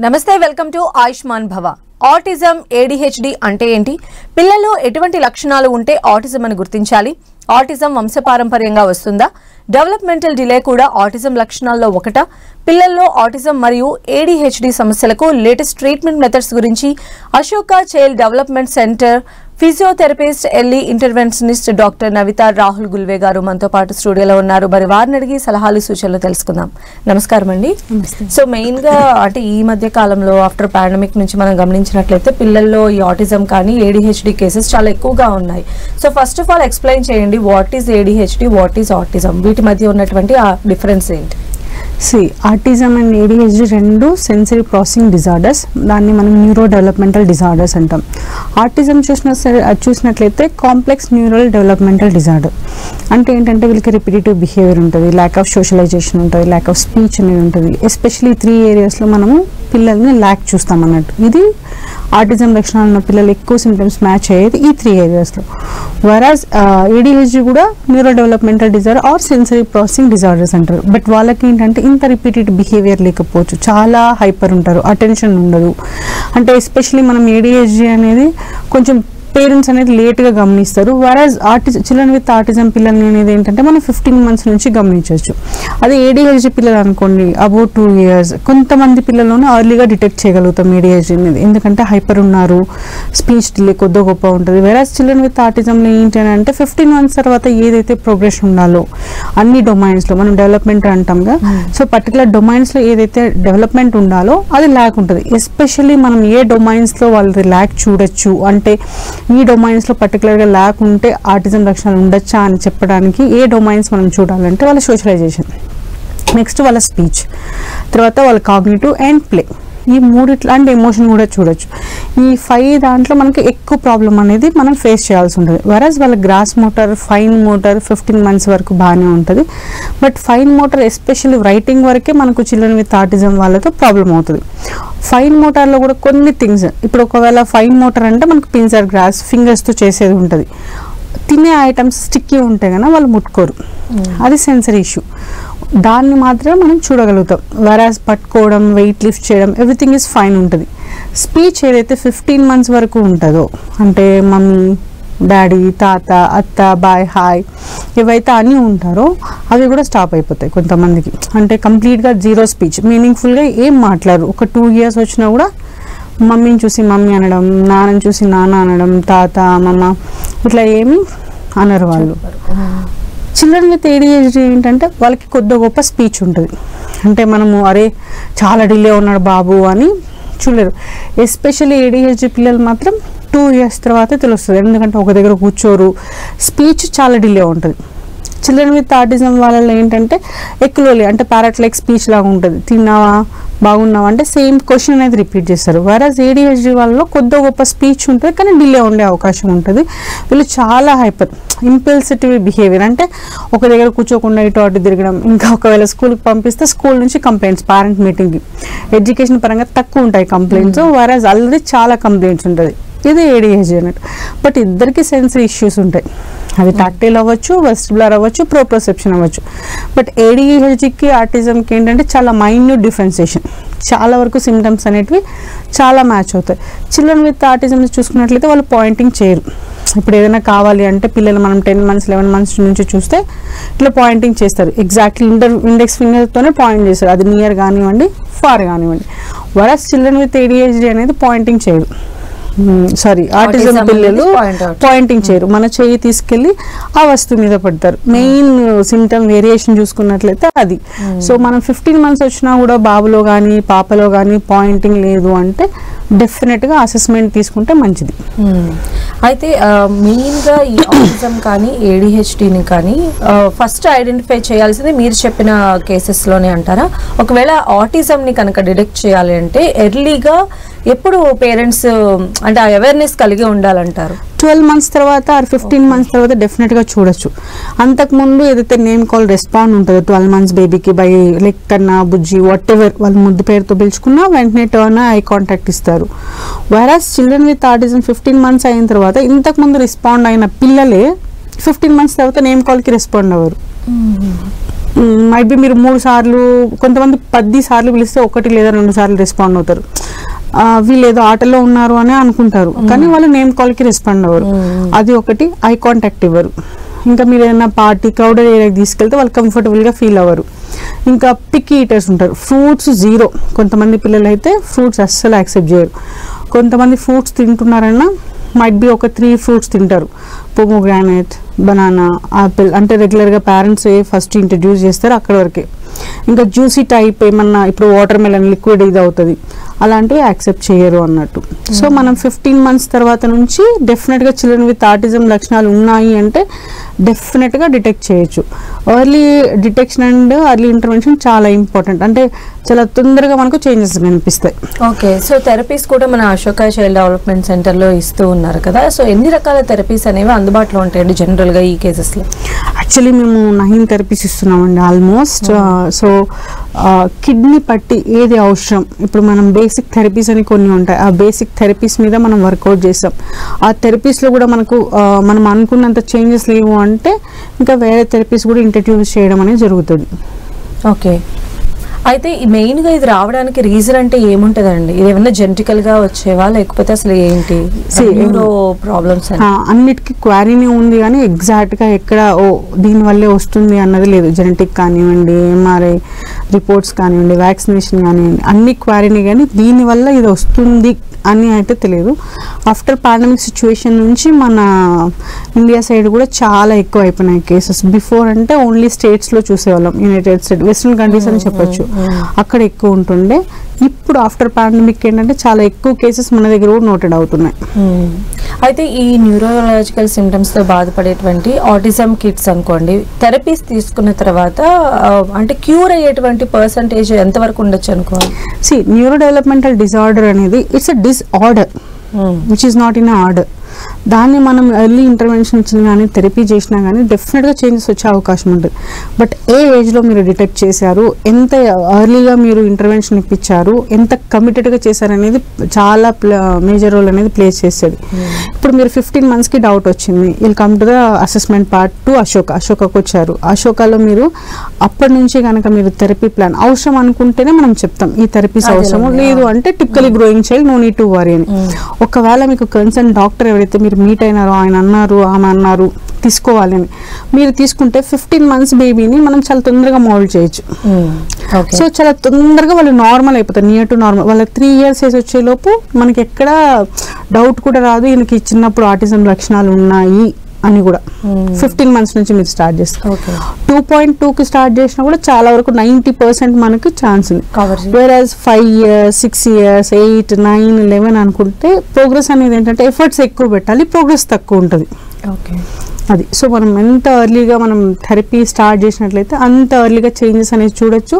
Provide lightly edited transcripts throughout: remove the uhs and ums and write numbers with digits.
నమస్తే welcome to Ayushman భవ. Autism ADHD అంటే ఏంటి? పిల్లల్లో ఎటువంటి లక్షణాలు ఉంటే ఆటిజం అని గుర్తించాలి? ఆటిజం వంశపారంపర్యంగా వస్తుందా? డెవలప్మెంటల్ డిలే కూడా ఆటిజం లక్షణాల్లో ఒకటా? పిల్లల్లో ఆటిజం మరియు ADHD సమస్యలకు లేటెస్ట్ ట్రీట్మెంట్ మెథడ్స్ గురించి Ashoka child development centre physiotherapist early interventionist doctor Navitha Rahul Gulve గారు మనతో పాటు స్టూడియోలో ఉన్నారు. మరి వారిని అడిగి సలహాలు సూచనలు తెలుసుకుందాం. నమస్కారం అండి. సో మెయిన్ గా అంటే ఈ మధ్య కాలంలో ఆఫ్టర్ పాండమిక్ నుంచి మనం గమనించినట్లయితే పిల్లల్లో ఈ ఆటిజం కానీ ADHD కేసెస్ చాలా ఎక్కువగా ఉన్నాయి. So first of all explain చేయండి, what is ADHD, what is autism, వీటి మధ్య ఉన్నటువంటి ఆ డిఫరెన్స్ ఏంటి? ఆటిజం అండ్ ADHD రెండు సెన్సరీ ప్రాసెసింగ్ డిజార్డర్స్. దాన్ని మనం న్యూరో డెవలప్మెంటల్ డిజార్డర్స్ అంటాం. ఆటిజం చూసినట్లయితే కాంప్లెక్స్ న్యూరల్ డెవలప్మెంటల్ డిజార్డర్. అంటే ఏంటంటే వీళ్ళకి రిపిటేటివ్ బిహేవియర్ ఉంటుంది, ల్యాక్ ఆఫ్ సోషలైజేషన్ ఉంటుంది, ల్యాక్ ఆఫ్ స్పీచ్ అనేది ఉంటుంది. ఎస్పెషలీ 3 ఏరియాస్లో మనము పిల్లల్ని ల్యాక్ చూస్తాం అన్నట్టు. ఇది ఆటిజం లక్షణాలు ఉన్న పిల్లలు ఎక్కువ సిమ్టమ్స్ మ్యాచ్ అయ్యేది ఈ 3 ఏరియాస్లో. వరాజ్ ADHD కూడా neuro developmental disorder or sensory processing disorders అంటారు. బట్ వాళ్ళకి ఏంటంటే ఇంత రిపీటెడ్ బిహేవియర్ లేకపోవచ్చు, చాలా హైపర్ ఉంటారు, అటెన్షన్ ఉండదు. అంటే ఎస్పెషలీ మనం ADHD అనేది కొంచెం పేరెంట్స్ అనేది లేట్గా గమనిస్తారు. వరాజ్ చిల్డ్రన్ విత్ ఆటిజం పిల్లల్ని అనేది ఏంటంటే మనం 15 months నుంచి గమనించవచ్చు. అదే ADHD పిల్లలు అనుకోండి అబౌట్ 2 years. కొంతమంది పిల్లల్లోనే ఎర్లీగా డిటెక్ట్ చేయగలుగుతాం ADHD అనేది, ఎందుకంటే హైపర్ ఉన్నారు, స్పీచ్ డిలే కొద్ది గొప్ప ఉంటుంది. వరాజ్ చిల్డ్రన్ విత్ ఆటిజంలో ఏంటి అని అంటే 15 months తర్వాత ఏదైతే ప్రోగ్రెషన్ ఉండాలో అన్ని డొమైన్స్లో మనం డెవలప్మెంట్ అంటాంగా, సో పర్టికులర్ డొమైన్స్లో ఏదైతే డెవలప్మెంట్ ఉండాలో అది ల్యాక్ ఉంటుంది. ఎస్పెషల్లీ మనం ఏ డొమైన్స్లో వాళ్ళది ల్యాక్ చూడొచ్చు అంటే ఈ డొమైన్స్లో పర్టికులర్గా ల్యాక్ ఉంటే ఆటిజం లక్షణాలు ఉండొచ్చా అని చెప్పడానికి ఏ డొమైన్స్ మనం చూడాలంటే వాళ్ళ సోషలైజేషన్, నెక్స్ట్ వాళ్ళ స్పీచ్, తర్వాత వాళ్ళ కాగ్నిటివ్ అండ్ ప్లే, ఈ 3 ఇట్లాంటి ఎమోషన్ కూడా చూడొచ్చు. ఈ 5 దాంట్లో మనకి ఎక్కువ ప్రాబ్లం అనేది మనం ఫేస్ చేయాల్సి ఉంటుంది. వరాజ్ వాళ్ళ gross motor, fine motor 15 months వరకు బాగానే ఉంటుంది. But fine motor especially writing వరకే మనకు చిల్డ్రన్ విత్ ఆటిజం వాళ్ళతో ప్రాబ్లం అవుతుంది. ఫైన్ మోటార్లో కూడా కొన్ని థింగ్స్, ఇప్పుడు ఒకవేళ ఫైన్ మోటార్ అంటే మనకు పిన్సర్ గ్రాస్ ఫింగర్స్తో చేసేది ఉంటుంది. తినే ఐటమ్స్ స్టిక్కీ ఉంటే కనుక వాళ్ళు ముట్టుకోరు, అది సెన్సరీ ఇష్యూ. దాన్ని మాత్రమే మనం చూడగలుగుతాం. వరాజ్ పట్టుకోవడం, వెయిట్ లిఫ్ట్ చేయడం ఎవ్రీథింగ్ ఈజ్ ఫైన్ ఉంటుంది. స్పీచ్ ఏదైతే 15 months వరకు ఉంటుందో అంటే మమ్మీ, డాడీ, తాత, అత్త, బాయ్, హాయ్ ఏవైతే అన్నీ ఉంటారో అవి కూడా స్టాప్ అయిపోతాయి కొంతమందికి. అంటే కంప్లీట్గా జీరో స్పీచ్, మీనింగ్ఫుల్గా ఏం మాట్లాడరు. ఒక 2 years వచ్చినా కూడా మమ్మీని చూసి మమ్మీ అనడం, నాన్నని చూసి నాన్న అనడం, తాత, అమ్మమ్మ ఇట్లా ఏమి అనరు వాళ్ళు. చిల్డ్రన్ విత్ ADHD ఏంటంటే వాళ్ళకి కొద్ది గొప్ప స్పీచ్ ఉంటుంది. అంటే మనము అరే చాలా డిలే ఉన్నాడు బాబు అని చూడలేరు. ఎస్పెషల్లీ ADHD పిల్లలు మాత్రం 2 years తర్వాత తెలుస్తుంది, ఎందుకంటే ఒక దగ్గర కూర్చోరు, స్పీచ్ చాలా డిలే ఉంటుంది. చిల్డ్రన్ విత్ ఆటిజం వాళ్ళలో ఏంటంటే ఎక్కువలే అంటే ప్యారట్ లైక్ స్పీచ్ లాగా ఉంటుంది. తిన్నావా, బాగున్నావా అంటే సేమ్ క్వశ్చన్ అనేది రిపీట్ చేస్తారు. వరాజ్ ADHD వాళ్ళలో కొద్ది గొప్ప స్పీచ్ ఉంటుంది కానీ డిలే ఉండే అవకాశం ఉంటుంది. వీళ్ళు చాలా హైపర్ ఇంపల్సిటివ్ బిహేవియర్, అంటే ఒక దగ్గర కూర్చోకుండా ఇటు అటు తిరగడం. ఇంకా ఒకవేళ స్కూల్కి పంపిస్తే స్కూల్ నుంచి కంప్లైంట్స్, పేరెంట్ మీటింగ్కి. ఎడ్యుకేషన్ పరంగా తక్కువ ఉంటాయి కంప్లైంట్స్, వరాజ్ ఆల్రెడీ చాలా కంప్లైంట్స్ ఉంటుంది. ఇది ADHD అన్నట్టు. బట్ ఇద్దరికి సెన్సరీ ఇష్యూస్ ఉంటాయి, అది టాక్టైల్ అవ్వచ్చు, వెస్టిబులర్ అవ్వచ్చు, ప్రోప్రోసెప్షన్ అవ్వచ్చు. బట్ ADHDకి ఆటిజంకి ఏంటంటే చాలా మైన్యూట్ డిఫరెన్సియేషన్, చాలా వరకు సిమ్టమ్స్ అనేటివి చాలా మ్యాచ్ అవుతాయి. చిల్డ్రన్ విత్ ఆటిజం చూసుకున్నట్లయితే వాళ్ళు పాయింటింగ్ చేయరు. ఇప్పుడు ఏదైనా కావాలి అంటే పిల్లలు మనం 10 months 11 months నుంచి చూస్తే ఇట్లా పాయింటింగ్ చేస్తారు, ఎగ్జాక్ట్లీ ఇండెక్స్ ఫింగర్తోనే పాయింట్ చేస్తారు, అది నియర్ కానివ్వండి, ఫార్ కానివ్వండి. వరాజ్ చిల్డ్రన్ విత్ ADHD అనేది పాయింటింగ్ చేయరు, సారీ ఆటిజం పిల్లలు పాయింటింగ్ చేయరు, మన చెయ్యి తీసుకెళ్ళి ఆ వస్తువు మీద పడతారు. మెయిన్ సిమ్టమ్ వేరియేషన్ చూసుకున్నట్లయితే అది. సో మనం 15 months వచ్చినా కూడా బాబులో కానీ పాపలో కానీ పాయింటింగ్ లేదు అంటే డెఫినెట్గా అసెస్మెంట్ తీసుకుంటే మంచిది. అయితే మెయిన్గా ఈ ఆటిజం కానీ ADHDని కానీ ఫస్ట్ ఐడెంటిఫై చేయాల్సింది మీరు చెప్పిన కేసెస్లోనే అంటారా? ఒకవేళ ఆటిజంని కనుక డిటెక్ట్ చేయాలి అంటే ఎర్లీగా ఎప్పుడు పేరెంట్స్ అంటే ఆ అవేర్నెస్ కలిగి ఉండాలంటారు? 12 months తర్వాత ఆర్ 15 months తర్వాత డెఫినెట్గా చూడొచ్చు. అంతకుముందు ఏదైతే నేమ్ కాల్ రెస్పాండ్ ఉంటుందో 12 months బేబీకి బై లైక్ కన్నా, బుజ్జి, వాట్ ఎవర్ వాళ్ళు ముద్దు పేరుతో పిలుచుకున్నా వెంటనే టర్న్ ఐ కాంటాక్ట్ ఇస్తారు. Virus children with autism 15 months అయిన తర్వాత ఇంతకుముందు రెస్పాండ్ అయిన పిల్లలే 15 months తర్వాత నేమ్ కాల్కి రెస్పాండ్ అవ్వరు. మైట్ బి మీరు 3 సార్లు, కొంతమంది 10 సార్లు పిలిస్తే 1 లేదా 2 సార్లు రెస్పాండ్ అవుతారు. వీళ్ళు ఏదో ఆటలో ఉన్నారు అని అనుకుంటారు, కానీ వాళ్ళు నేమ్ కాల్కి రెస్పాండ్ అవ్వరు. అది ఒకటి. ఐ కాంటాక్ట్ ఇవ్వరు. ఇంకా మీరు ఏదైనా పార్టీ క్రౌడెడ్ ఏరియాకి తీసుకెళ్తే వాళ్ళు కంఫర్టబుల్గా ఫీల్ అవ్వరు. ఇంకా పిక్ ఈటర్స్ ఉంటారు. Fruits zero. కొంతమంది పిల్లలు అయితే ఫ్రూట్స్ అస్సలు యాక్సెప్ట్ చేయరు. కొంతమంది ఫ్రూట్స్ తింటున్నారన్నా మైట్ బి ఒక 3 ఫ్రూట్స్ తింటారు. పొమోగ్రానైట్, బనానా, ఆపిల్, అంటే రెగ్యులర్గా పేరెంట్స్ ఫస్ట్ ఇంట్రడ్యూస్ చేస్తారు అక్కడ వరకే. ఇంకా జ్యూసీ టైప్ ఏమన్నా, ఇప్పుడు వాటర్ మెలన్ లిక్విడ్ ఇది అవుతుంది, అలాంటివి యాక్సెప్ట్ చేయరు అన్నట్టు. సో మనం 15 months తర్వాత నుంచి డెఫినెట్గా చిల్డ్రన్ విత్ ఆటిజం లక్షణాలు ఉన్నాయి అంటే డెఫినెట్గా డిటెక్ట్ చేయొచ్చు. Early detection and early intervention చాలా ఇంపార్టెంట్. అంటే చాలా తొందరగా మనకు చేంజెస్ కనిపిస్తాయి. ఓకే, సో థెరపీస్ కూడా మన అశోక చైల్డ్ డెవలప్మెంట్ సెంటర్లో ఇస్తూ ఉన్నారు కదా. సో ఎన్ని రకాల థెరపీస్ అనేవి అందుబాటులో ఉంటాయండి జనరల్గా ఈ కేసెస్లో? యాక్చువల్లీ మేము 9 థెరపీస్ ఇస్తున్నామండి ఆల్మోస్ట్. సో కిడ్నీ పట్టి ఏది అవసరం, ఇప్పుడు మనం బేసిక్ థెరపీస్ అని కొన్ని ఉంటాయి, ఆ బేసిక్ థెరపీస్ మీద మనం వర్కౌట్ చేస్తాం. ఆ థెరపీస్లో కూడా మనకు మనం అనుకున్నంత చేంజెస్ లేవు అంటే ఇంకా వేరే థెరపీస్ కూడా ఇంట్రడ్యూస్ చేయడం అనేది జరుగుతుంది. ఓకే, అయితే మెయిన్గా ఇది రావడానికి రీజన్ అంటే ఏముంటుందండి? ఇది ఏమన్నా జెనెటికల్గా వచ్చేవా, లేకపోతే అసలు ఏంటి న్యూరో ప్రాబ్లమ్స్? అన్నిటికీ క్వారీనే ఉంది, కానీ ఎగ్జాక్ట్గా ఎక్కడ దీనివల్లే వస్తుంది అన్నది లేదు. జెనెటిక్ కానివ్వండి, ఎంఆర్ఐ రిపోర్ట్స్ కానివ్వండి, వ్యాక్సినేషన్ కానివ్వండి, అన్ని క్వారీనే, కానీ దీనివల్ల ఇది వస్తుంది అని అయితే తెలియదు. ఆఫ్టర్ పాండమిక్ సిచ్యువేషన్ నుంచి మన ఇండియా సైడ్ కూడా చాలా ఎక్కువ అయిపోయినాయి కేసెస్. బిఫోర్ అంటే ఓన్లీ స్టేట్స్లో చూసేవాళ్ళం, యునైటెడ్ స్టేట్స్, వెస్ట్రన్ కంట్రీస్ అని చెప్పొచ్చు, అక్కడ ఎక్కువ ఉంటుండే. ఇప్పుడు ఆఫ్టర్ పాండమిక్ ఏంటంటే చాలా ఎక్కువ కేసెస్ మన దగ్గర కూడా నోటెడ్ అవుతున్నాయి. అయితే ఈ న్యూరోలాజికల్ సిమ్టమ్స్తో బాధపడేటువంటి ఆటిజం కిడ్స్ అనుకోండి, థెరపీస్ తీసుకున్న తర్వాత అంటే క్యూర్ అయ్యేటువంటి పర్సంటేజ్ ఎంతవరకు ఉండొచ్చు అనుకోవాలి? న్యూరో డెవలప్మెంటల్ డిజార్డర్ అనేది it's a disorder which is not in order. దాన్ని మనం ఎర్లీ ఇంటర్వెన్షన్ ఇచ్చిన కానీ థెరపీ చేసినా కానీ డెఫినెట్గా చేంజెస్ వచ్చే అవకాశం ఉంటుంది. బట్ ఏ ఏజ్లో మీరు డిటెక్ట్ చేశారు, ఎంత ఎర్లీగా మీరు ఇంటర్వెన్షన్ ఇప్పించారు, ఎంత కమిటెడ్గా చేశారనేది చాలా మేజర్ రోల్ అనేది ప్లే చేస్తుంది. ఇప్పుడు మీరు 15 monthsకి డౌట్ వచ్చింది, will come to the assessment part to అశోకకు వచ్చారు. అశోకలో మీరు అప్పటి నుంచి కనుక మీరు థెరపీ ప్లాన్ అవసరం అనుకుంటేనే మనం చెప్తాం ఈ థెరపీస్ అవసరము, లేదు అంటే typically growing child no need to worry అని. ఒకవేళ మీకు కన్సర్న్ డాక్టర్ ఎవరైతే మీరు మీట్ అయినారో, ఆయన అన్నారు ఆమె అన్నారు తీసుకోవాలని మీరు తీసుకుంటే 15 months బేబీని మనం చాలా తొందరగా మోల్డ్ చేయొచ్చు. సో చాలా తొందరగా వాళ్ళు నార్మల్ అయిపోతారు, నియర్ టు నార్మల్. వాళ్ళ 3 years ఏజ్ వచ్చేలోపు మనకి ఎక్కడ డౌట్ కూడా రాదు ఈయనకి చిన్నప్పుడు ఆటిజం లక్షణాలు ఉన్నాయి అని కూడా. 15 months నుంచి మీరు స్టార్ట్ చేస్తారు. 2.2కి స్టార్ట్ చేసినా కూడా చాలా వరకు 90% మనకు ఛాన్స్ ఉంది. వేరాజ్ 5 years, 6 years, 8, 9, 11 అనుకుంటే ప్రోగ్రెస్ అనేది ఏంటంటే ఎఫర్ట్స్ ఎక్కువ పెట్టాలి, ప్రోగ్రెస్ తక్కువ ఉంటుంది. అది. సో మనం ఎంత ఎర్లీగా మనం థెరపీ స్టార్ట్ చేసినట్లయితే అంత ఎర్లీగా చేంజెస్ అనేది చూడొచ్చు,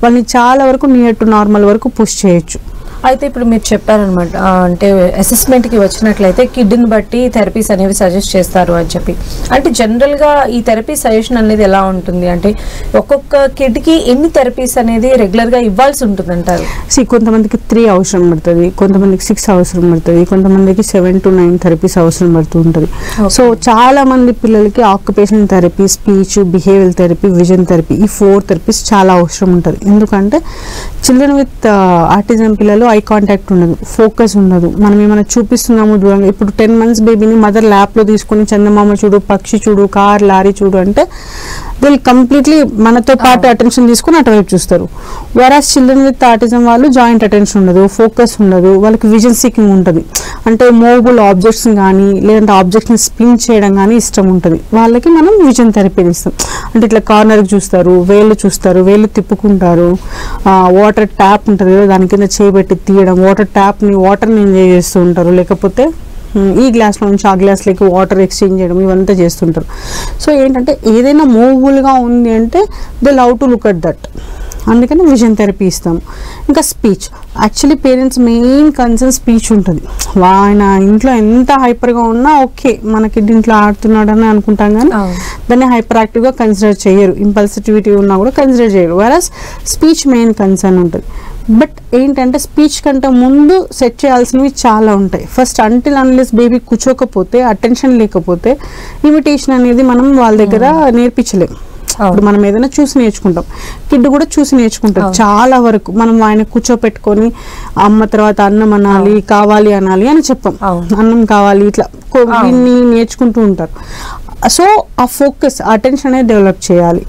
వాళ్ళని చాలా వరకు నియర్ టు నార్మల్ వరకు పుష్ చేయొచ్చు. అయితే ఇప్పుడు మీరు చెప్పారనమాట, అంటే అసెస్మెంట్కి వచ్చినట్లయితే కిడ్ని బట్టి థెరపీస్ అనేవి సజెస్ట్ చేస్తారు అని చెప్పి. అంటే జనరల్గా ఈ థెరపీ సజెషన్ అనేది ఎలా ఉంటుంది అంటే ఒక్కొక్క కిడ్కి ఎన్ని థెరపీస్ అనేది రెగ్యులర్గా ఇవ్వాల్సి ఉంటుంది అంటారు? కొంతమందికి 3 అవసరం పడుతుంది, కొంతమందికి 6 అవసరం పడుతుంది, కొంతమందికి 7 to 9 థెరపీస్ అవసరం పడుతూ ఉంటుంది. సో చాలా మంది పిల్లలకి occupational therapy, speech, behaviour therapy, vision therapy, ఈ 4 థెరపీస్ చాలా అవసరం ఉంటుంది. ఎందుకంటే చిల్డ్రన్ విత్ ఆటిజం పిల్లలు ఐ కాంటాక్ట్ ఉండదు, ఫోకస్ ఉండదు, మనం ఏమైనా చూపిస్తున్నాము దూరంగా. ఇప్పుడు 10 months బేబీని మదర్ ల్యాప్లో తీసుకుని చందమామ చూడు, పక్షి చూడు, కార్, లారీ చూడు అంటే వీళ్ళు కంప్లీట్లీ మనతో పాటు అటెన్షన్ తీసుకుని అటువైపు చూస్తారు. వేరాస్ చిల్డ్రన్ విత్ ఆటిజం వాళ్ళు జాయింట్ అటెన్షన్ ఉండదు, ఫోకస్ ఉండదు, వాళ్ళకి విజన్ సీకింగ్ ఉంటుంది. అంటే మూవబుల్ ఆబ్జెక్ట్స్ కానీ లేదంటే ఆబ్జెక్ట్స్ని స్పిన్ చేయడం కానీ ఇష్టం ఉంటుంది. వాళ్ళకి మనం విజన్ థెరపీ ఇస్తాం. అంటే ఇట్లా కార్నర్కి చూస్తారు, వేళ్ళు తిప్పుకుంటారు, వాటర్ ట్యాప్ ఉంటుంది కదా దాని కింద చేయబెట్టి తీయడం, వాటర్ని ఎంజాయ్ చేస్తూ ఉంటారు, లేకపోతే ఈ గ్లాస్లో నుంచి ఆ గ్లాస్లోకి వాటర్ ఎక్స్చేంజ్ చేయడం, ఇవంతా చేస్తుంటారు. సో ఏంటంటే ఏదైనా మూవబుల్గా ఉంది అంటే they love to look at that, అందుకని విజన్ థెరపీ ఇస్తాము. ఇంకా speech, actually parents main concern speech ఉంటుంది. ఆయన ఇంట్లో ఎంత హైపర్గా ఉన్నా ఓకే మనకి ఇంట్లో ఆడుతున్నాడని అనుకుంటాం, కానీ దాన్ని హైపర్ యాక్టివ్గా కన్సిడర్ చేయరు, ఇంపల్సిటివిటీ ఉన్నా కూడా కన్సిడర్ చేయరు. వేరస్ స్పీచ్ మెయిన్ కన్సర్న్ ఉంటుంది. బట్ ఏంటంటే స్పీచ్ కంటే ముందు సెట్ చేయాల్సినవి చాలా ఉంటాయి. ఫస్ట్ అంటిల్ అన్లెస్ బేబీ కూర్చోకపోతే, అటెన్షన్ లేకపోతే ఇమిటేషన్ అనేది మనం వాళ్ళ దగ్గర నేర్పించలేం. ఇప్పుడు మనం ఏదైనా చూసి నేర్చుకుంటాం, కిడ్ కూడా చూసి నేర్చుకుంటారు చాలా వరకు. మనం ఆయన కూర్చోపెట్టుకొని అమ్మ తర్వాత అన్నం అనాలి, కావాలి అనాలి అని చెప్పాం, అన్నం కావాలి ఇట్లా వీన్ని నేర్చుకుంటూ ఉంటారు. సో ఆ ఫోకస్, అటెన్షన్ అనేది డెవలప్ చేయాలి.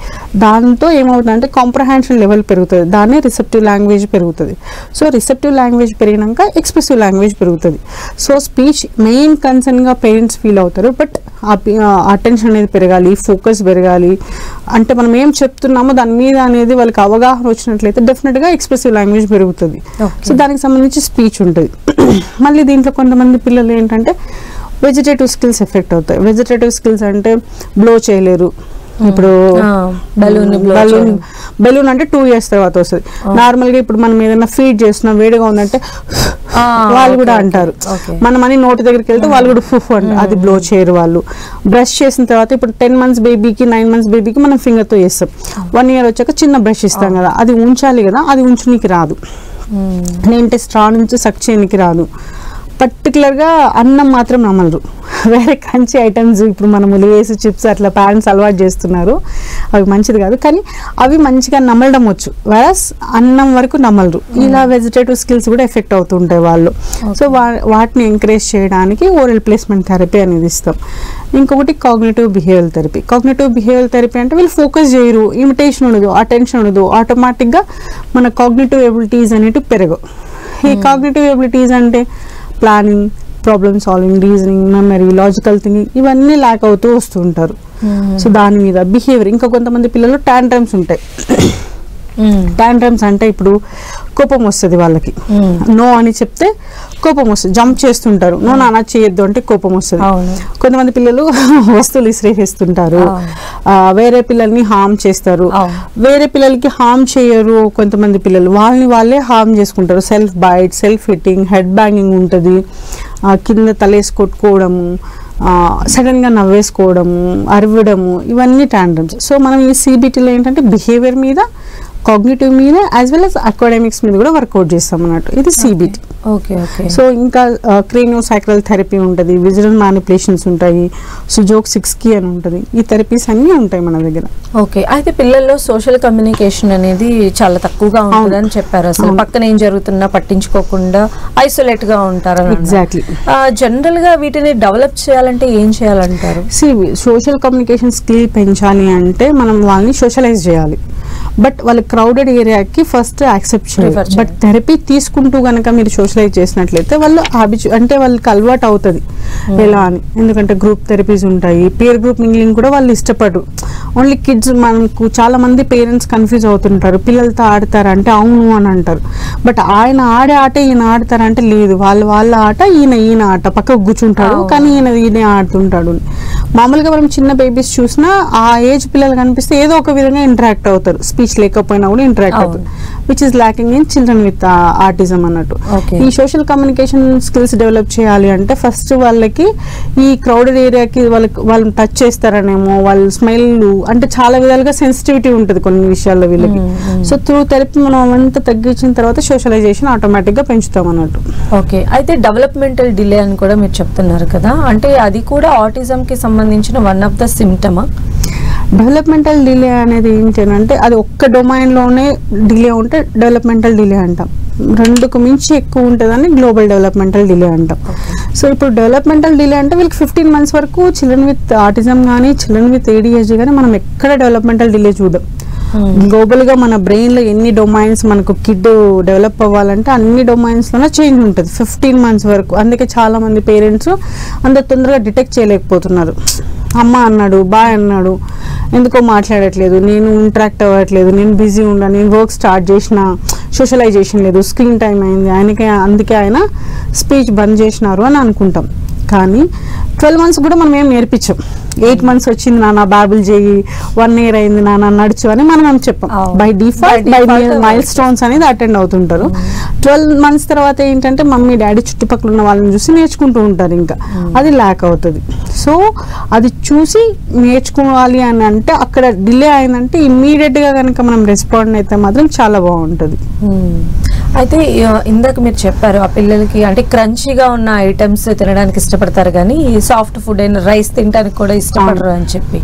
దాంతో ఏమవుతుందంటే కాంప్రహెన్షన్ లెవెల్ పెరుగుతుంది, దాన్ని రిసెప్టివ్ లాంగ్వేజ్ పెరుగుతుంది. సో రిసెప్టివ్ లాంగ్వేజ్ పెరిగినాక ఎక్స్ప్రెసివ్ లాంగ్వేజ్ పెరుగుతుంది. సో స్పీచ్ మెయిన్ కన్సర్న్గా పేరెంట్స్ ఫీల్ అవుతారు, బట్ అటెన్షన్ అనేది పెరగాలి, ఫోకస్ పెరగాలి. అంటే మనం ఏం చెప్తున్నామో దాని మీద అనేది వాళ్ళకి అవగాహన వచ్చినట్లయితే డెఫినెట్గా ఎక్స్ప్రెసివ్ లాంగ్వేజ్ పెరుగుతుంది. సో దానికి సంబంధించి స్పీచ్ ఉంటుంది. మళ్ళీ దీంట్లో కొంతమంది పిల్లలు ఏంటంటే వెజిటేటివ్ స్కిల్స్ ఎఫెక్ట్ అవుతాయి. వెజిటేటివ్ స్కిల్స్ అంటే బ్లో చేయలేరు. ఇప్పుడు బెలూన్ అంటే 2 years తర్వాత వస్తుంది. నార్మల్గా ఇప్పుడు మనం ఏదైనా ఫీడ్ చేస్తున్నాం, వేడిగా ఉందంటే వాళ్ళు కూడా అంటారు. మనం అని నోటి దగ్గరికి వెళ్తే వాళ్ళు కూడా ఫుఫ్ అంటారు, అది బ్లో చేయరు వాళ్ళు. బ్రష్ చేసిన తర్వాత ఇప్పుడు 10 months బేబీకి 9 months బేబీకి మనం ఫింగర్తో చేస్తాం. 1 year వచ్చాక చిన్న బ్రష్ ఇస్తాం కదా, అది ఉంచాలి కదా, అది ఉంచునికి రాదు. నేంటే స్ట్రా నుంచి సక్ చేయనికి రాదు. పర్టికులర్గా అన్నం మాత్రం నమ్మలరు. వేరే కంచి ఐటమ్స్ ఇప్పుడు మనము లేస్ చిప్స్ అట్లా పేరెంట్స్ అలవాటు చేస్తున్నారు, అవి మంచిది కాదు, కానీ అవి మంచిగా నమ్మడం వచ్చు, వేరస్ అన్నం వరకు నమ్మలరు. ఇలా వెజిటేటివ్ స్కిల్స్ కూడా ఎఫెక్ట్ అవుతుంటాయి వాళ్ళు. సో వాటిని ఎంకరేజ్ చేయడానికి ఓరల్ ప్లేస్మెంట్ థెరపీ అనేది ఇస్తాం. ఇంకొకటి cognitive behaviour therapy. Cognitive behaviour therapy అంటే వీళ్ళు ఫోకస్ చేయరు, ఇమిటేషన్ ఉండదు, అటెన్షన్ ఉండదు, ఆటోమేటిక్గా మన కాగ్నిటివ్ ఎబిలిటీస్ అనేవి పెరగవు. ఈ కాగ్నిటివ్ ఎబిలిటీస్ అంటే planning, problem solving, reasoning, memory, logical thinking ఇవన్నీ ల్యాక్ అవుతూ వస్తుంటారు. సో దాని మీద బిహేవియర్, ఇంకా కొంతమంది పిల్లలు టాంట్రమ్స్ ఉంటాయి. టాంట్రమ్స్ అంటే ఇప్పుడు కోపం వస్తుంది వాళ్ళకి, నో అని చెప్తే కోపం వస్తుంది, జంప్ చేస్తుంటారు. నో నాన్న చేయొద్దు అంటే కోపం వస్తుంది. కొంతమంది పిల్లలు వస్తువులు ఇసిరేస్తుంటారు, వేరే పిల్లల్ని హార్మ్ చేస్తారు. వేరే పిల్లలకి హార్మ్ చేయరు. కొంతమంది పిల్లలు వాళ్ళని వాళ్ళే హార్మ్ చేసుకుంటారు. Self bite, self hitting, head banging ఉంటుంది, కింద తలేసి కొట్టుకోవడము, సడన్గా నవ్వేసుకోవడము, అరవడము, ఇవన్నీ టాంట్రమ్స్. సో మనం ఈ సిబిటీలో ఏంటంటే బిహేవియర్ మీద, కాగ్నిటివ్ మీద యాజ్ వెల్ as అకాడమిక్స్ మీద కూడా వర్కౌట్ చేస్తాం అన్నట్టు. ఇది సిబిటి. సో ఇంకా క్రేనియోసైక్రల్ థెరపీ ఉంటుంది, విజువల్ మ్యానిపులేషన్స్ ఉంటాయి, సుజోక్ 6 అని ఉంటుంది. ఈ థెరపీస్ అన్నీ ఉంటాయి మన దగ్గర. ఓకే, అయితే పిల్లల్లో సోషల్ కమ్యూనికేషన్ అనేది చాలా తక్కువగా ఉంటుందని చెప్పారు. అసలు పక్కన ఏం జరుగుతున్నా పట్టించుకోకుండా ఐసోలేట్ గా ఉంటారు. ఎగ్జాక్ట్లీ. జనరల్ గా వీటిని డెవలప్ చేయాలంటే ఏం చేయాలంటారు? సోషల్ కమ్యూనికేషన్ స్కిల్ పెంచాలి అంటే మనం వాళ్ళని సోషలైజ్ చేయాలి, బట్ వాళ్ళ క్రౌడెడ్ ఏరియాకి ఫస్ట్ యాక్సెప్ట్ చేయాలి. బట్ థెరపీ తీసుకుంటూ కనుక మీరు సోషలైజ్ చేసినట్లయితే వాళ్ళు అంటే వాళ్ళకి అలవాటు అవుతుంది ఎలా అని. ఎందుకంటే గ్రూప్ థెరపీస్ ఉంటాయి, పేర్ గ్రూప్ మింగ్లింగ్ కూడా వాళ్ళు ఇష్టపడరు. ఓన్లీ కిడ్స్, మనకు చాలా మంది పేరెంట్స్ కన్ఫ్యూజ్ అవుతుంటారు, పిల్లలతో ఆడతారంటే అవును అని అంటారు, బట్ ఆయన ఆడే ఆట ఈయన ఆడతారంటే లేదు, వాళ్ళ ఆట ఈయన ఆట పక్కకు కూర్చుంటాడు, కానీ ఈయన ఆడుతుంటాడు. మామూలుగా మనం చిన్న బేబీస్ చూసినా ఆ ఏజ్ పిల్లలు కనిపిస్తే ఏదో ఒక విధంగా ఇంటరాక్ట్ అవుతారు, స్పీచ్ లేకపోయినా కూడా ఇంటరాక్ట్ అవుతుంది, which is lacking in children with autism అన్నట్టు. ఈ సోషల్ కమ్యూనికేషన్ స్కిల్స్ డెవలప్ చేయాలి అంటే ఫస్ట్ వాళ్ళకి ఈ క్రౌడెడ్ ఏరియాకి వాళ్ళని టచ్ చేస్తారనేమో, వాళ్ళ స్మైల్ అంటే చాలా విధాలుగా సెన్సిటివిటీ ఉంటుంది కొన్ని విషయాల్లో వీళ్ళకి. సో త్రూ థెరపీ మనం అంతా తగ్గించిన తర్వాత సోషలైజేషన్ ఆటోమేటిక్ గా పెంచుతాం అన్నట్టు. ఓకే, అయితే డెవలప్మెంటల్ డిలే అని కూడా మీరు చెప్తున్నారు కదా, అంటే అది కూడా ఆటిజం కి సంబంధించిన వన్ ఆఫ్ ద సిమ్టమా? డెవలప్మెంటల్ డిలే అనేది ఏంటి అంటే అది ఒక్క డొమైన్లోనే డిలే ఉంటే డెవలప్మెంటల్ డిలే అంటాం, 2కు మించి ఎక్కువ ఉంటుందని గ్లోబల్ డెవలప్మెంటల్ డిలే అంటాం. సో ఇప్పుడు డెవలప్మెంటల్ డిలే అంటే వీళ్ళకి 15 months వరకు చిల్డ్రన్ విత్ ఆటిజం కానీ చిల్డ్రన్ విత్ ADHD కానీ మనం ఎక్కడ డెవలప్మెంటల్ డిలే చూద్దాం. గ్లోబల్గా మన బ్రెయిన్లో ఎన్ని డొమైన్స్ మనకు కిడ్ డెవలప్ అవ్వాలంటే అన్ని డొమైన్స్లోనే చేంజ్ ఉంటుంది 15 months వరకు. అందుకే చాలామంది పేరెంట్స్ అంత తొందరగా డిటెక్ట్ చేయలేకపోతున్నారు. అమ్మ అన్నాడు, బాయ్ అన్నాడు, ఎందుకో మాట్లాడట్లేదు, నేను ఇంటరాక్ట్ అవ్వట్లేదు, నేను బిజీ ఉన్నా, నేను వర్క్ స్టార్ట్ చేసిన, సోషలైజేషన్ లేదు, స్క్రీన్ టైం అయింది అందుకే ఆయన స్పీచ్ బంద్ చేసినారు అని అనుకుంటాం. కానీ 12 months కూడా మనం ఏం నేర్పించాం. 8 months వచ్చింది నాన్న బాబుల్ చేయి, 1 year అయింది నాన్న నడుచు అని మనం చెప్పాం. బై డిఫాల్ట్ మైల్ స్టోన్స్ అనేది అటెండ్ అవుతుంటారు. 12 months తర్వాత ఏంటంటే మమ్మీ డాడీ చుట్టుపక్కల ఉన్న వాళ్ళని చూసి నేర్చుకుంటూ ఉంటారు, ఇంకా అది ల్యాక్ అవుతుంది. సో అది చూసి నేర్చుకోవాలి అని అంటే అక్కడ డిలే అయిందంటే ఇమ్మీడియట్ గా కనుక మనం రెస్పాండ్ అయితే మాత్రం చాలా బాగుంటుంది. అయితే ఇందాక మీరు చెప్పారు ఆ పిల్లలకి అంటే క్రంచీగా ఉన్న ఐటమ్స్ తినడానికి ఇష్టపడతారు కానీ సాఫ్ట్ ఫుడ్ అయిన రైస్ తినడానికి కూడా ఇష్టపడరు అని చెప్పి.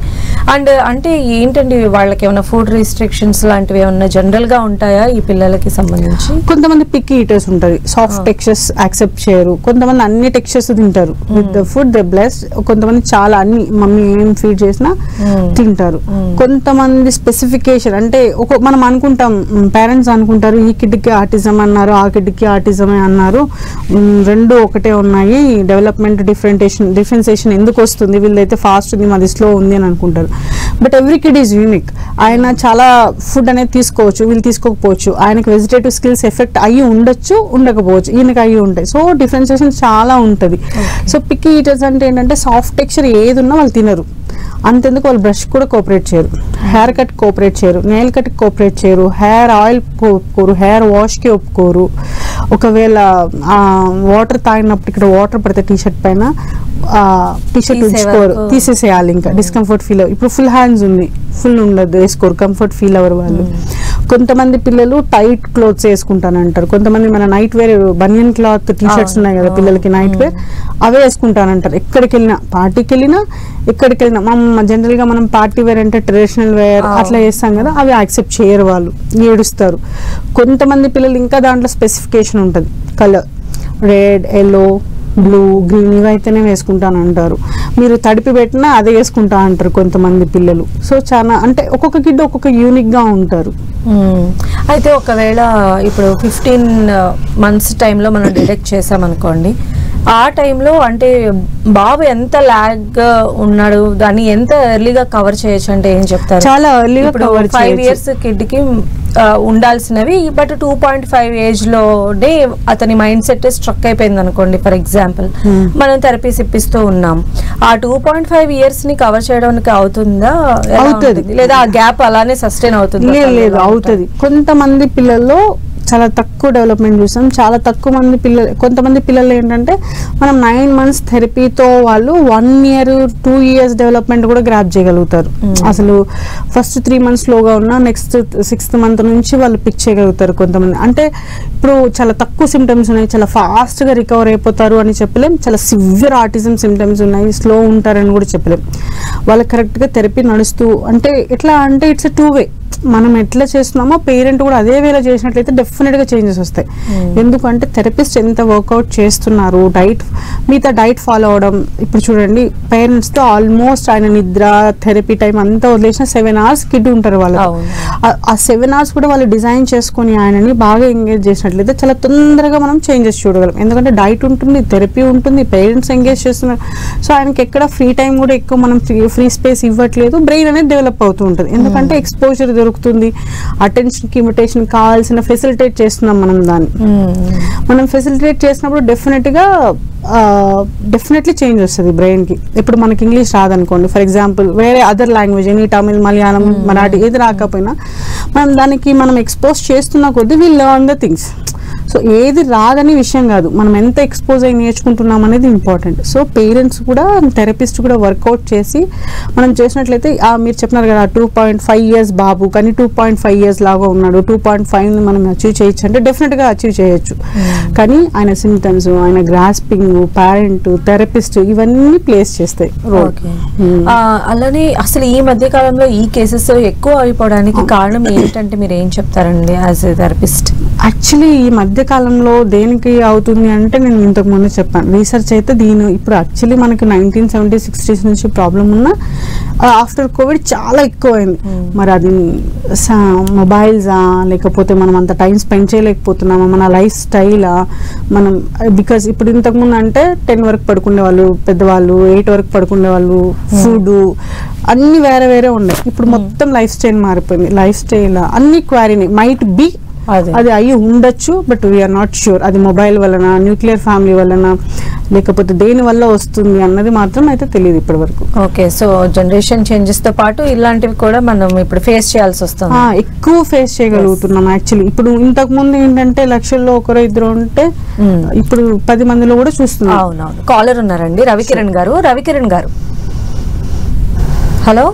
అండ్ అంటే ఏంటండి వాళ్ళకి ఏమైనా ఫుడ్ రిస్ట్రిక్షన్స్ లాంటివి ఏమన్నా జనరల్ గా ఉంటాయా ఈ పిల్లలకి సంబంధించి? కొంతమంది పిక్కీ ఈటర్స్ ఉంటారు, సాఫ్ట్ టెక్స్చర్స్ యాక్సెప్ట్ చేయరు. కొంతమంది అన్ని టెక్స్చర్స్ తింటారు with the food they bless. కొంతమంది చాలా అన్ని మమ్మీ ఏం ఫీడ్ చేసినా తింటారు. కొంతమంది స్పెసిఫికేషన్ అంటే మనం అనుకుంటాం, పేరెంట్స్ అనుకుంటారు ఈ కిడ్కి ఆటిజం అన్నారు, ఆ కిడ్కి ఆటిజమే అన్నారు, రెండు ఒకటే ఉన్నాయి, డెవలప్మెంట్ డిఫరెన్సియేషన్ ఎందుకు వస్తుంది, వీళ్ళైతే ఫాస్ట్ ఉంది మాది స్లో ఉంది అని అనుకుంటారు. But every kid is unique. ఆయన చాలా ఫుడ్ అనేది తీసుకోవచ్చు, వీళ్ళు తీసుకోకపోవచ్చు. ఆయనకి వెజిటేటివ్ స్కిల్స్ ఎఫెక్ట్ అయ్యి ఉండొచ్చు, ఉండకపోవచ్చు, ఈయనకి అయ్యి ఉంటాయి. సో డిఫరెన్సియేషన్ చాలా ఉంటుంది. సో పిక్కీ ఈటర్స్ అంటే ఏంటంటే సాఫ్ట్ టెక్స్చర్ ఏది ఉన్నా వాళ్ళు తినరు. అంతెందుకు వాళ్ళు బ్రష్ కూడా కోఆపరేట్ చేయరు, హెయిర్ కట్ కోఆపరేట్ చేయరు, నెయిల్ కట్ కోఆపరేట్ చేయరు, హెయిర్ ఆయిల్ ఒప్పుకోరు, హెయిర్ వాష్కి ఒప్పుకోరు. ఒకవేళ వాటర్ తాగినప్పుడు ఇక్కడ వాటర్ పడితే టీషర్ట్ పైన టీషర్ట్ ఉంచుకోరు, తీసేసేయాలి. ఇంకా డిస్కంఫర్ట్ ఫీల్ ఇప్పుడు ఫుల్ హ్యాండ్స్ ఉంది, ఫుల్ ఉండదు, వేసుకోరు, కంఫర్ట్ ఫీల్ అవ్వరు వాళ్ళు. కొంతమంది పిల్లలు టైట్ క్లోత్స్ వేసుకుంటానంటారు. కొంతమంది మన నైట్ వేర్ బనియన్ క్లాత్ టీషర్ట్స్ ఉన్నాయి కదా పిల్లలకి నైట్ వేర్, అవే వేసుకుంటానంటారు. ఎక్కడికి వెళ్ళినా, పార్టీకి వెళ్ళినా, ఎక్కడికి వెళ్ళినా. జనరల్ గా మనం పార్టీ వేర్ అంటే ట్రెడిషనల్ వేర్ అట్లా చేస్తాం కదా, అవి యాక్సెప్ట్ చేయరు, వాళ్ళు ఏడుస్తారు. కొంతమంది పిల్లలు ఇంకా దాంట్లో స్పెసిఫికేషన్ ఉంటుంది, colour red, yellow, blue, green ఇవైతేనే వేసుకుంటాను అంటారు. మీరు తడిపి పెట్టినా అదే వేసుకుంటా అంటారు కొంతమంది పిల్లలు. సో చాలా అంటే ఒక్కొక్క కిడ్ ఒక్కొక్క యూనిక్ గా ఉంటారు. అయితే ఒకవేళ ఇప్పుడు 15 months టైంలో మనం డిటెక్ట్ చేసామనుకోండి, ఆ టైంలో అంటే బాబు ఎంత లాగ్ ఉన్నాడు, దాన్ని ఎంత ఎర్లీగా కవర్ చేయొచ్చు అంటే ఏం చెప్తారు? చాలా ఎర్లీగా కవర్ 5 years కిడ్ కి ఉండాల్సినవి, బట్ 2.5 ఏజ్ లోనే అతని మైండ్ సెట్ స్ట్రక్ అయిపోయింది అనుకోండి. ఫర్ ఎగ్జాంపుల్ మనం థెరపీస్ ఇప్పిస్తూ ఉన్నాం, ఆ 2.5 years ని కవర్ చేయడానికి అవుతుందా? అవుతుంది, లేదా ఆ గ్యాప్ అలానే సస్టైన్ అవుతుంది? లేదు, అవుతుంది. కొంతమంది పిల్లల్లో చాలా తక్కువ డెవలప్మెంట్ చూసాం. చాలా తక్కువ మంది పిల్లలు, కొంతమంది పిల్లలు ఏంటంటే మనం 9 months థెరపీతో వాళ్ళు 1 year 2 years డెవలప్మెంట్ కూడా గ్రాప్ చేయగలుగుతారు. అసలు ఫస్ట్ 3 months లోగా ఉన్న నెక్స్ట్ 6th month నుంచి వాళ్ళు పిక్ చేయగలుగుతారు. కొంతమంది అంటే ఇప్పుడు చాలా తక్కువ సిమ్టమ్స్ ఉన్నాయి, చాలా ఫాస్ట్గా రికవర్ అయిపోతారు అని చెప్పలేం. చాలా సివియర్ ఆటిజం సిమ్టమ్స్ ఉన్నాయి, స్లో ఉంటారని కూడా చెప్పలేం. వాళ్ళకి కరెక్ట్గా థెరపీ నడుస్తూ అంటే ఎట్లా అంటే ఇట్స్ ఎ 2-way. మనం ఎట్లా చేస్తున్నామో పేరెంట్ కూడా అదే వేళ చేసినట్లయితే డెఫినెట్గా చేంజెస్ వస్తాయి. ఎందుకంటే థెరపిస్ట్ ఎంత వర్కౌట్ చేస్తున్నారు, మిగతా డైట్ ఫాలో అవడం. ఇప్పుడు చూడండి పేరెంట్స్తో ఆల్మోస్ట్ ఆయన నిద్ర, థెరపీ టైం అంతా వదిలేసిన 7 hours కిడ్ ఉంటారు వాళ్ళు. ఆ 7 hours కూడా వాళ్ళు డిజైన్ చేసుకొని ఆయనని బాగా ఎంగేజ్ చేసినట్లయితే చాలా తొందరగా మనం చేంజెస్ చూడగలం. ఎందుకంటే డైట్ ఉంటుంది, థెరపీ ఉంటుంది, పేరెంట్స్ ఎంగేజ్ చేస్తున్నారు. సో ఆయనకి ఎక్కడ ఫ్రీ టైం కూడా ఎక్కువ మనం ఫ్రీ స్పేస్ ఇవ్వట్లేదు. బ్రెయిన్ అనేది డెవలప్ అవుతూ ఉంటుంది, ఎందుకంటే ఎక్స్పోజర్ దొరుకుతుంది, అటెన్షన్ కి ఇమిటేషన్ కావాల్సిన ఫెసిలిటేట్ చేస్తున్నాం మనం. దాన్ని మనం ఫెసిలిటేట్ చేసినప్పుడు డెఫినెట్లీ చేంజ్ వస్తుంది బ్రెయిన్ కి. ఇప్పుడు మనకి ఇంగ్లీష్ రాదనుకోండి, ఫర్ ఎగ్జాంపుల్ వేరే other language any Tamil, Malayalam, Marathi ఏది రాకపోయినా మనం ఎక్స్పోజ్ చేస్తున్న కొద్దీ will learn the things. So ఏది రాదని విషయం కాదు, మనం ఎంత ఎక్స్పోజ్ అయి నేర్చుకుంటున్నాం అనేది ఇంపార్టెంట్. సో పేరెంట్స్ కూడా, థెరపిస్ట్ కూడా వర్కౌట్ చేసి మనం చేసినట్లయితే మీరు చెప్పినారు కదా 2.5 years బాబు కానీ 2.5 years లాగా ఉన్నాడు, 2.5 మనం అచీవ్ చేయొచ్చు అంటే డెఫినెట్గా అచీవ్ చేయొచ్చు. కానీ ఆయన సిమ్టమ్స్, ఆయన గ్రాస్పింగ్, పేరెంట్, థెరపిస్ట్ ఇవన్నీ ప్లేస్ చేస్తాయి రోల్. అలానే అసలు ఈ మధ్య కాలంలో ఈ కేసెస్ ఎక్కువ అయిపోవడానికి కారణం ఏంటంటే మీరు ఏం చెప్తారండి యాజ్ ఎ థెరపిస్ట్? యాక్చువల్లీ ఈ మధ్య కాలంలో దేనికి అవుతుంది అంటే నేను ఇంతకు ముందు చెప్పాను, రీసెర్చ్ అయితే ఇప్పుడు యాక్చువల్లీ మనకి 1970s 60s నుంచి ప్రాబ్లం ఉన్న ఆఫ్టర్ కోవిడ్ చాలా ఎక్కువైంది. మరి అది మొబైల్సా, లేకపోతే మనం అంత టైం స్పెండ్ చేయలేకపోతున్నామా, మన లైఫ్ స్టైలా, మనం బికాస్ ఇప్పుడు ఇంతకుముందు అంటే 10 వరకు పడుకునే వాళ్ళు పెద్దవాళ్ళు, 8 వరకు పడుకునే వాళ్ళు, ఫుడ్ అన్ని వేరే వేరే ఉన్నాయి. ఇప్పుడు మొత్తం లైఫ్ స్టైల్ మారిపోయింది. లైఫ్ స్టైల్ అన్ని క్వారీని మైట్ బి అది అయ్యి ఉండొచ్చు, బట్ వీఆర్ నాట్ ష్యూర్ అది మొబైల్ వలన, న్యూక్లియర్ ఫ్యామిలీ వలన, లేకపోతే దేని వల్ల వస్తుంది అన్నది మాత్రం అయితే తెలియదు ఇప్పటి వరకు. ఓకే, సో జనరేషన్ చేంజెస్ తో పాటు ఇలాంటివి కూడా మనం ఇప్పుడు ఫేస్ చేయాల్సి వస్తుంది, ఎక్కువ ఫేస్ చేయగలుగుతున్నాం. యాక్చువల్లీ ఇప్పుడు ఇంతకు ముందు ఏంటంటే లక్షల్లో 1-2 ఉంటే ఇప్పుడు 10 మందిలో కూడా చూస్తున్నాం. అవునవును. కాలర్ ఉన్నారండి, రవికిరణ్ గారు. రవికిరణ్ గారు, హలో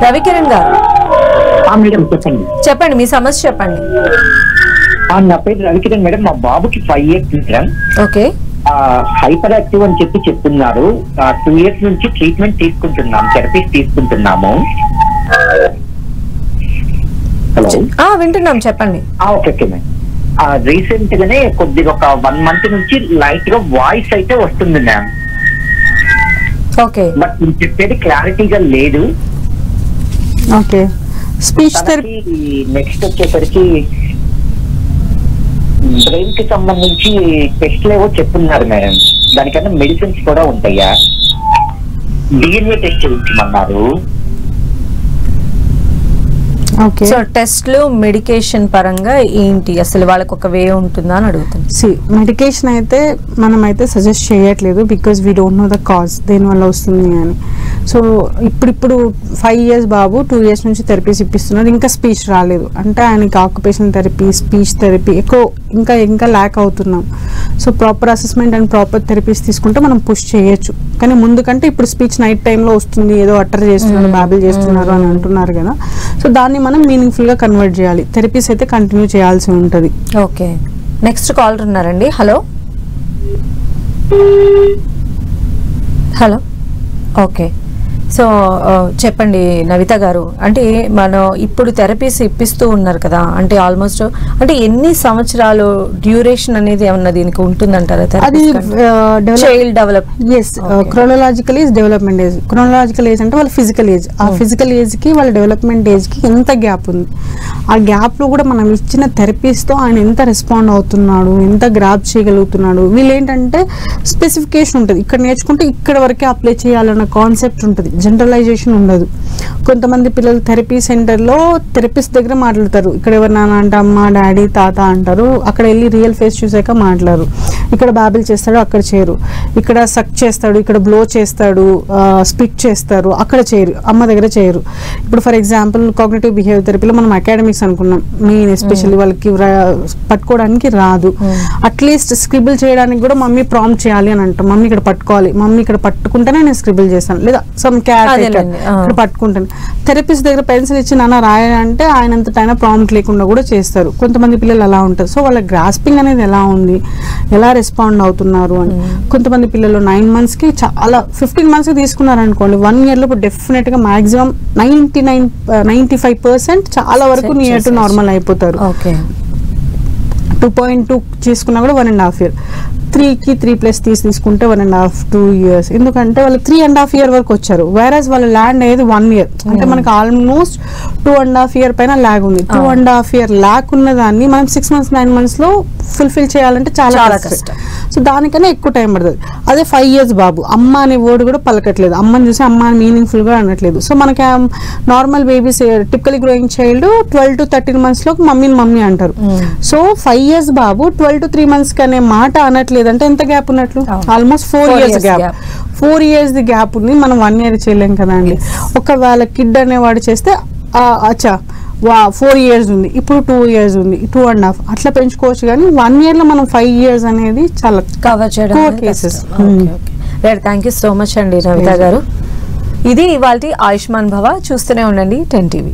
రవికిరణ్ గారు, మేడం చెప్పండి. చెప్పండి మీ సమస్య చెప్పండి. నా పేరు రవికిరణ్ మేడం. మా బాబుకి 5 years madam. Okay. Hyper active అని చెప్తున్నారు. 2 years నుంచి ట్రీట్మెంట్ తీసుకుంటున్నాం, థెరపీస్ తీసుకుంటున్నాము. హలో, వింటున్నాం చెప్పండి. Okay madam. రీసెంట్ గానే కొద్దిగా ఒక 1 month నుంచి లైట్ గా వాయిస్ అయితే వస్తుంది మ్యామ్. ఓకే. బట్ మీరు చెప్పేది క్లారిటీగా లేదు. ఓకే. స్పీచ్ థెరపీ నెక్స్ట్ వచ్చేసరికి బ్రెయిన్ కి సంబంధించి టెస్ట్లు ఏవో చెప్తున్నారు మేడం. దానికన్నా మెడిసిన్స్ కూడా ఉంటాయా? DNA టెస్ట్ చేయించమన్నారు. ఓకే. సో టెస్ట్లు మెడికేషన్ పరంగా ఏంటి అసలు వాళ్ళకి ఒక వే ఉంటుందా అని అడుగుతుంది. మెడికేషన్ అయితే మనం అయితే సజెస్ట్ చేయట్లేదు, because we don't know the cause దేనివల్ల వస్తుంది అని. సో ఇప్పుడు 5 years బాబు 2 years నుంచి థెరపీస్ ఇప్పిస్తున్నారు. ఇంకా స్పీచ్ రాలేదు అంటే ఆయనకి ఆక్యుపేషనల్ థెరపీ, స్పీచ్ థెరపీ ఎక్కువ ఇంకా ల్యాక్ అవుతున్నాం. So proper assessment and proper therapies తీసుకుంటే మనం పుష్ చేయొచ్చు. కానీ ముందు కంటే ఇప్పుడు స్పీచ్ నైట్ టైంలో వస్తుంది, ఏదో అటర్ చేస్తున్నారు, బ్యాబిల్ చేస్తున్నారు అని అంటున్నారు కదా. సో దాన్ని మనం మీనింగ్ఫుల్ గా కన్వర్ట్ చేయాలి. థెరపీస్ అయితే కంటిన్యూ చేయాల్సి ఉంటుంది. ఓకే. నెక్స్ట్ కాలర్ ఉన్నారండి. హలో. ఓకే. సో చెప్పండి నవిత గారు, అంటే మనం ఇప్పుడు థెరపీస్ ఇప్పిస్తూ ఉన్నారు కదా, అంటే ఆల్మోస్ట్ అంటే ఎన్ని సంవత్సరాలు డ్యూరేషన్ అనేది ఏమన్నా దీనికి ఉంటుందంటారా? అది child develop chronological age, development age. Chronological age అంటే వాళ్ళ ఫిజికల్ ఏజ్. ఆ ఫిజికల్ ఏజ్ కి వాళ్ళ డెవలప్మెంట్ ఏజ్ కి ఎంత గ్యాప్ ఉంది. ఆ గ్యాప్ లో కూడా మనం ఇచ్చిన థెరపీస్ తో ఆయన ఎంత రెస్పాండ్ అవుతున్నాడు, ఎంత గ్రాప్ చేయగలుగుతున్నాడు. వీళ్ళు ఏంటంటే స్పెసిఫికేషన్ ఉంటుంది, ఇక్కడ నేర్చుకుంటే ఇక్కడ వరకే అప్లై చేయాలన్న కాన్సెప్ట్ ఉంటుంది, జనరలైజేషన్ ఉండదు. కొంతమంది పిల్లలు థెరపీ సెంటర్లో థెరపిస్ట్ దగ్గర మాట్లాడతారు. ఇక్కడ ఎవరినాన్న అంటే అమ్మ, డాడీ, తాత అంటారు. అక్కడ వెళ్ళి రియల్ ఫేస్ చూసాక మాట్లాడరు. ఇక్కడ బాబిల్ చేస్తాడు, అక్కడ చేయరు. ఇక్కడ సక్ చేస్తాడు, ఇక్కడ బ్లో చేస్తాడు, స్పిట్ చేస్తారు, అక్కడ చేయరు, అమ్మ దగ్గర చేయరు. ఇప్పుడు ఫర్ ఎగ్జాంపుల్ కాగ్నిటివ్ బిహేవియర్ థెరపీలో మనం అకాడమిక్స్ అనుకున్నాం, మెయిన్ ఎస్పెషల్లీ వాళ్ళకి పట్టుకోవడానికి రాదు. అట్లీస్ట్ స్క్రిబుల్ చేయడానికి కూడా మమ్మీ ప్రాంప్ట్ చేయాలి అని అంటాం. మమ్మీ ఇక్కడ పట్టుకోవాలి, మమ్మీ ఇక్కడ పట్టుకుంటేనే నేను స్క్రిబుల్ చేస్తాను, లేదా సమ్ క్యాట్ ఇక్కడ పట్టుకుంటాను. థెరపిస్ట్ దగ్గర పెన్సిల్ ఇచ్చి నాన్న రాయాలంటే ఆయనంతట ఆయన ప్రాంప్ట్ లేకుండా కూడా చేస్తారు. కొంతమంది పిల్లలు అలా ఉంటారు. సో వాళ్ళ గ్రాస్పింగ్ అనేది ఎలా ఉంది, ఎలా రెస్పాండ్ అవుతున్నారు అని. కొంతమంది పిల్లలు 9 months కి చాలా 15 months కి తీసుకున్నారు అనుకోండి, 1 year లో డెఫినెట్ గా మాక్సిమం 95% చాలా వరకు నియర్ టు నార్మల్ అయిపోతారు. 2.2 చేసుకున్నా కూడా 1.5 year. 3కి 3+ తీసుకుంటే 1.5 2 years. ఎందుకంటే వాళ్ళు 3.5 year వరకు వచ్చారు. వేరస్ వాళ్ళ ల్యాండ్ అనేది 1 year. అంటే మనకు ఆల్మోస్ట్ 2.5 year పైన ల్యాగ్ ఉంది. 2.5 year ల్యాగ్ ఉన్న దాన్ని మనం 6 months 9 months లో ఫుల్ఫిల్ చేయాలంటే చాలా కష్టం. సో దానికన్నా ఎక్కువ టైం పడుతుంది. అదే 5 years బాబు అమ్మ అనే వర్డ్ కూడా పలకట్లేదు, అమ్మని చూసి అమ్మ అని మీనింగ్ఫుల్ గా అనట్లేదు. సో మనకి normal babies typically growing child 12 to 13 months లో మమ్మీ అంటారు. So 5 years Babu 12 to 3 months అనే మాట అనట్లేదు అంటే ఎంత గ్యాప్ ఉన్నట్లు? Almost 4 years gap. 4 years the gap ఉంది, మనం 1 year చేయలేం కదా అండి. ఒకవేళ కిడ్ అనేవాడు చేస్తే అచ్చా 4 years ఉంది, ఇప్పుడు 2 years ఉంది, 2.5 అట్లా పెంచుకోవచ్చు. కానీ 1 year లో మనం 5 years అనేది చాలా కవర్ చేయడం cases. Thank you so much అండి నవిత గారు. ఇది ఇవాల్టి ఆయుష్మాన్ భవ. చూస్తూనే ఉండండి 10 TV.